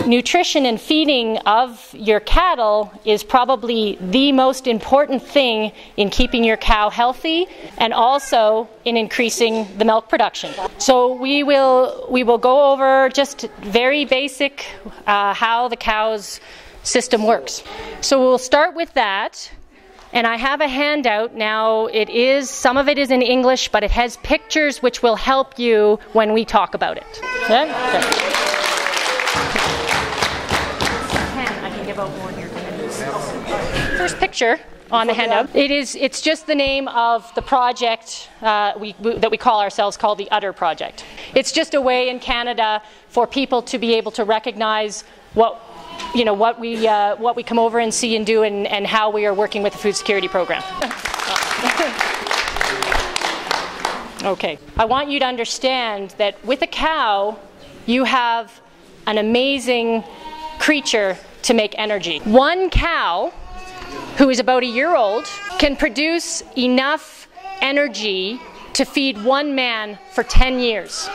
Nutrition and feeding of your cattle is probably the most important thing in keeping your cow healthy and also in increasing the milk production. So we will go over just very basic how the cow's system works. So we'll start with that. And I have a handout now. Some of it is in English, but it has pictures which will help you when we talk about it. Okay? I can give out more here. First picture on the handout. It's just the name of the project that we call ourselves, called the Udder project. It's just a way in Canada for people to be able to recognize what we come over and see and do, and how we are working with the food security program. Okay, I want you to understand that with a cow, you have an amazing creature to make energy. One cow, who is about a year old, can produce enough energy to feed one man for 10 years.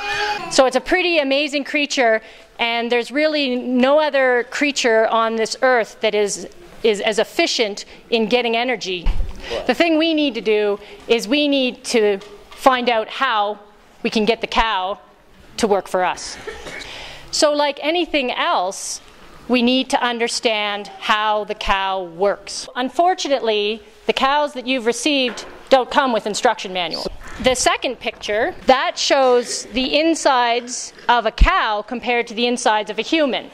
So it's a pretty amazing creature, and there's really no other creature on this earth that is as efficient in getting energy. The thing we need to do is we need to find out how we can get the cow to work for us. So like anything else, we need to understand how the cow works. Unfortunately, the cows that you've received don't come with instruction manuals. The second picture, that shows the insides of a cow compared to the insides of a human.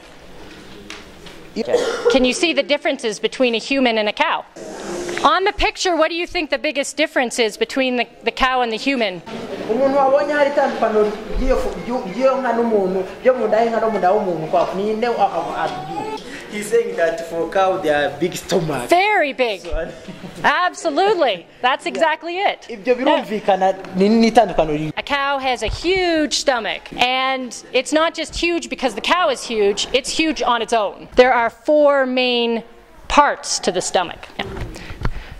Can you see the differences between a human and a cow? On the picture, what do you think the biggest difference is between the cow and the human? He's saying that for cow they are big stomach. Very big. Absolutely. That's exactly it. A cow has a huge stomach, and it's not just huge because the cow is huge, it's huge on its own. There are 4 main parts to the stomach. Yeah.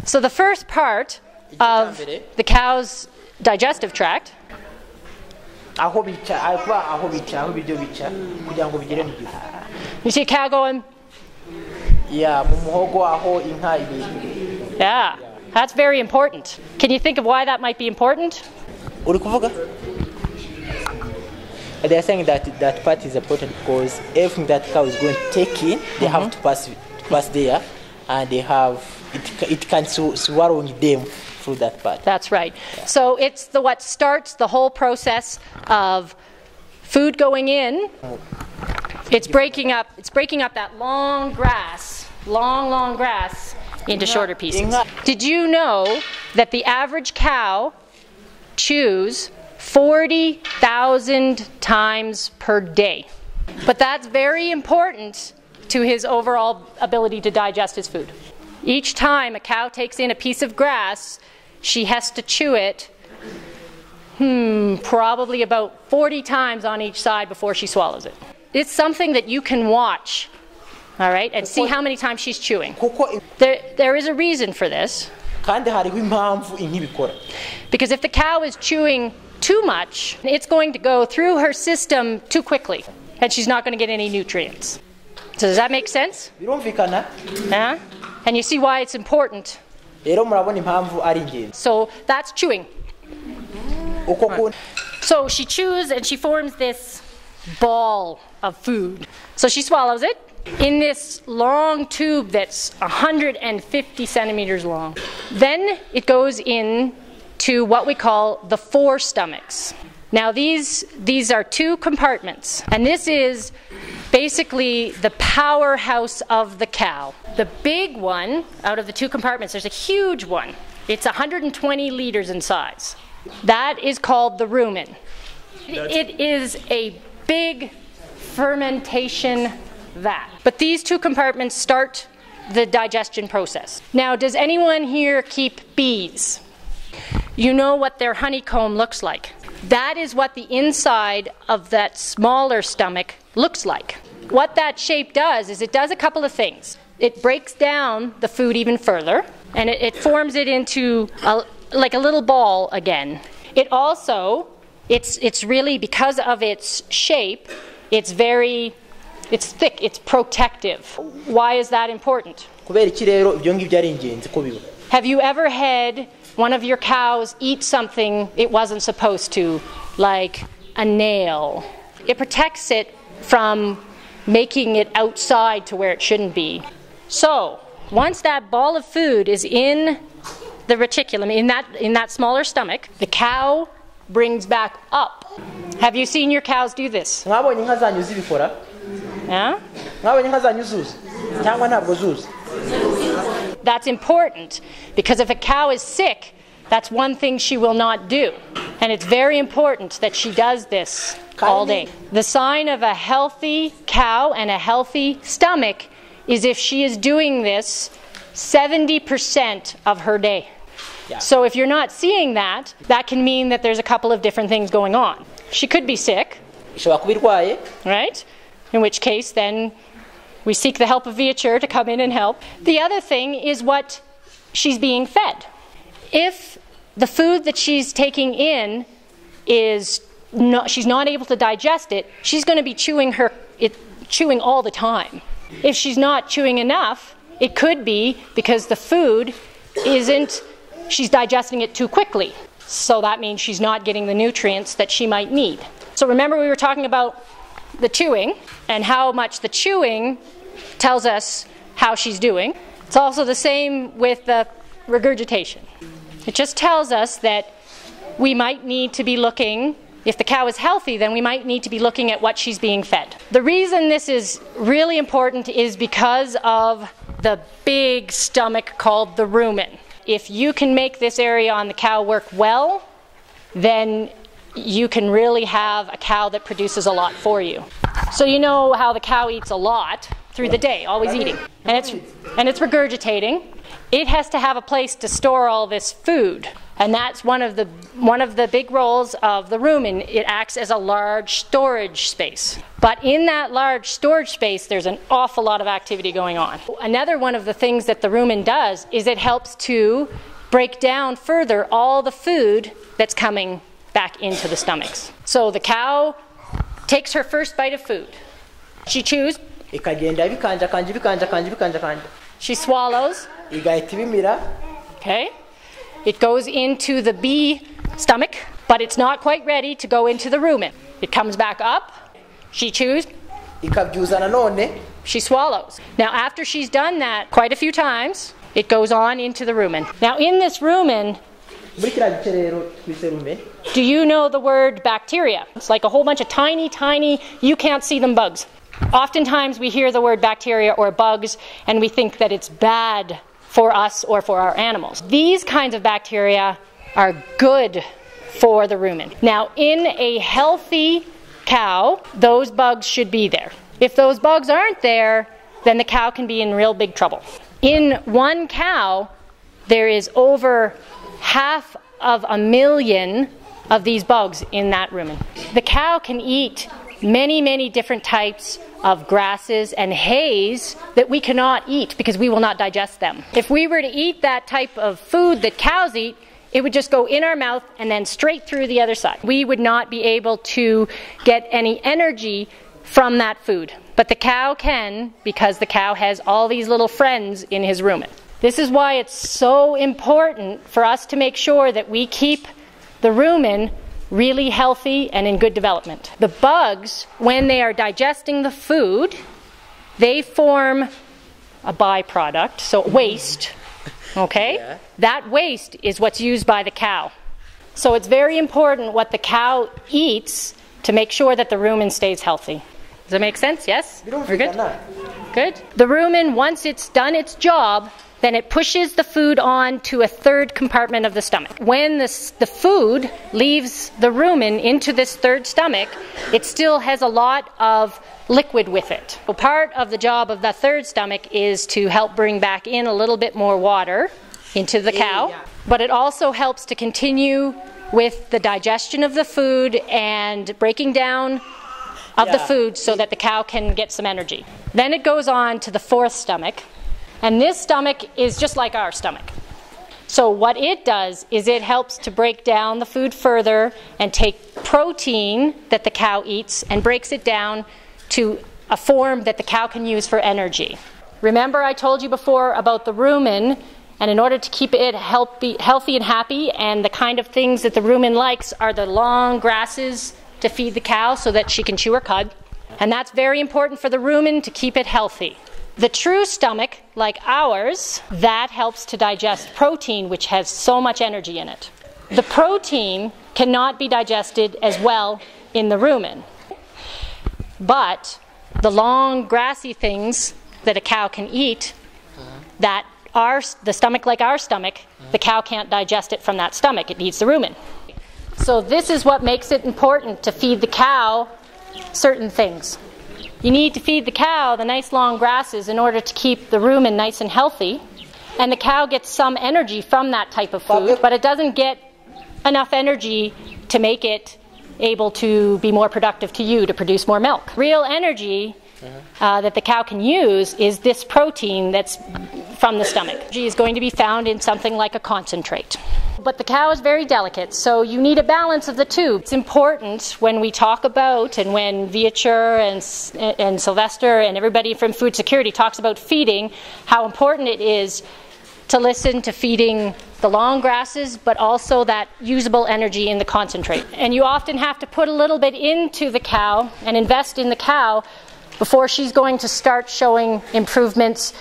So the first part of the cow's digestive tract . You see a cow going? Yeah, that's very important. Can you think of why that might be important? They're saying that part is important because everything that cow is going to take in, they have to pass there, and it can swallow them through that part. That's right. Yeah. So it's what starts the whole process of food going in. It's breaking up that long grass into shorter pieces. Did you know that the average cow chews 40,000 times per day? But that's very important to his overall ability to digest his food. Each time a cow takes in a piece of grass, she has to chew it probably about 40 times on each side before she swallows it. It's something that you can watch, all right, and see how many times she's chewing. There is a reason for this. Because if the cow is chewing too much, it's going to go through her system too quickly, and she's not going to get any nutrients. So does that make sense? Yeah? And you see why it's important. So that's chewing. So she chews and she forms this ball of food. So she swallows it in this long tube that's 150 centimeters long. Then it goes in to what we call the forestomachs. Now these are 2 compartments, and this is basically the powerhouse of the cow. The big one out of the 2 compartments, there's a huge one. It's 120 liters in size. That is called the rumen. It is a big fermentation vat. But these 2 compartments start the digestion process. Now, does anyone here keep bees? You know what their honeycomb looks like. That is what the inside of that smaller stomach looks like. What that shape does is it does a couple of things. It breaks down the food even further, and it forms it into like a little ball again. It also, it's really, because of its shape, it's very It's thick, it's protective. Why is that important? kubera iki rero ibyo ngibyo ari ingenzi ko biba? Have you ever had one of your cows eat something it wasn't supposed to, like a nail? It protects it from making it outside to where it shouldn't be. So, once that ball of food is in the reticulum, in that smaller stomach, the cow brings back up. Have you seen your cows do this? Mwabonye inka zanyu zibikora? Yeah? Mwabonye inka zanyu zuzi? Cyangwa ntabwo zuzi? That's important because if a cow is sick, that's one thing she will not do. And it's very important that she does this all day. The sign of a healthy cow and a healthy stomach is if she is doing this 70% of her day. Yeah. So if you're not seeing that, that can mean that there's a couple of different things going on. She could be sick, Ishobora kuba irwaye, right? In which case, then we seek the help of VHR to come in and help. The other thing is what she's being fed. If the food that she's taking in is not, she's not able to digest it, she's going to be chewing all the time. If she's not chewing enough, it could be because the food she's digesting it too quickly. So that means she's not getting the nutrients that she might need. So remember we were talking about the chewing and how much the chewing tells us how she's doing. It's also the same with the regurgitation. It just tells us that we might need to be looking, if the cow is healthy, then we might need to be looking at what she's being fed. The reason this is really important is because of the big stomach called the rumen. If you can make this area on the cow work well, then you can really have a cow that produces a lot for you. So you know how the cow eats a lot through the day, always eating, and it's regurgitating. It has to have a place to store all this food, and that's one of the big roles of the rumen. It acts as a large storage space. But in that large storage space, there's an awful lot of activity going on. Another one of the things that the rumen does is it helps to break down further all the food that's coming back into the stomachs. So the cow takes her first bite of food. She chews. ikagenda bikanja. She swallows. Igahita ibimira. Okay. It goes into the B stomach, but it's not quite ready to go into the rumen. It comes back up. She chews. Ikabyuza nanone. She swallows. Now after she's done that quite a few times, it goes on into the rumen. Now in this rumen, Muri kiriya gice rero twise rumen. do you know the word bacteria? It's like a whole bunch of tiny, you can't see them bugs. Oftentimes we hear the word bacteria or bugs and we think that it's bad for us or for our animals. These kinds of bacteria are good for the rumen. Now in a healthy cow, those bugs should be there. If those bugs aren't there, then the cow can be in real big trouble. In one cow, there is over 500,000 of these bugs in that rumen. The cow can eat many different types of grasses and hays that we cannot eat because we will not digest them. If we were to eat that type of food that cows eat, it would just go in our mouth and then straight through the other side. We would not be able to get any energy from that food. But the cow can, because the cow has all these little friends in his rumen. This is why it's so important for us to make sure that we keep the rumen really healthy and in good development. The bugs, when they are digesting the food, they form a byproduct, so waste, okay? Yeah. That waste is what's used by the cow. So it's very important what the cow eats to make sure that the rumen stays healthy. Does that make sense? Yes? We're good? Good. The rumen, once it's done its job, then it pushes the food on to a third compartment of the stomach. When the food leaves the rumen into this third stomach, it still has a lot of liquid with it. So part of the job of the third stomach is to help bring back in a little bit more water into the cow, but it also helps to continue with the digestion of the food and breaking down of the food so that the cow can get some energy. Then it goes on to the fourth stomach. And this stomach is just like our stomach. So what it does is it helps to break down the food further and take protein that the cow eats and breaks it down to a form that the cow can use for energy. Remember I told you before about the rumen, and in order to keep it healthy and happy, and the kind of things that the rumen likes are the long grasses to feed the cow so that she can chew her cud. And that's very important for the rumen to keep it healthy. The true stomach, like ours, that helps to digest protein, which has so much energy in it. The protein cannot be digested as well in the rumen. But the long grassy things that a cow can eat, that the stomach like our stomach, the cow can't digest it from that stomach. It needs the rumen. So this is what makes it important to feed the cow certain things. You need to feed the cow the nice long grasses in order to keep the rumen nice and healthy. And the cow gets some energy from that type of food, but it doesn't get enough energy to make it able to be more productive to you, to produce more milk. Real energy that the cow can use is this protein that's from the stomach. Energy is going to be found in something like a concentrate. But the cow is very delicate, so you need a balance of the two. It's important when we talk about, and when Viature and Sylvester and everybody from food security talks about feeding, how important it is to listen to feeding the long grasses, but also that usable energy in the concentrate. And you often have to put a little bit into the cow and invest in the cow before she's going to start showing improvements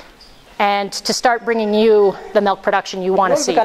and to start bringing you the milk production you want to see.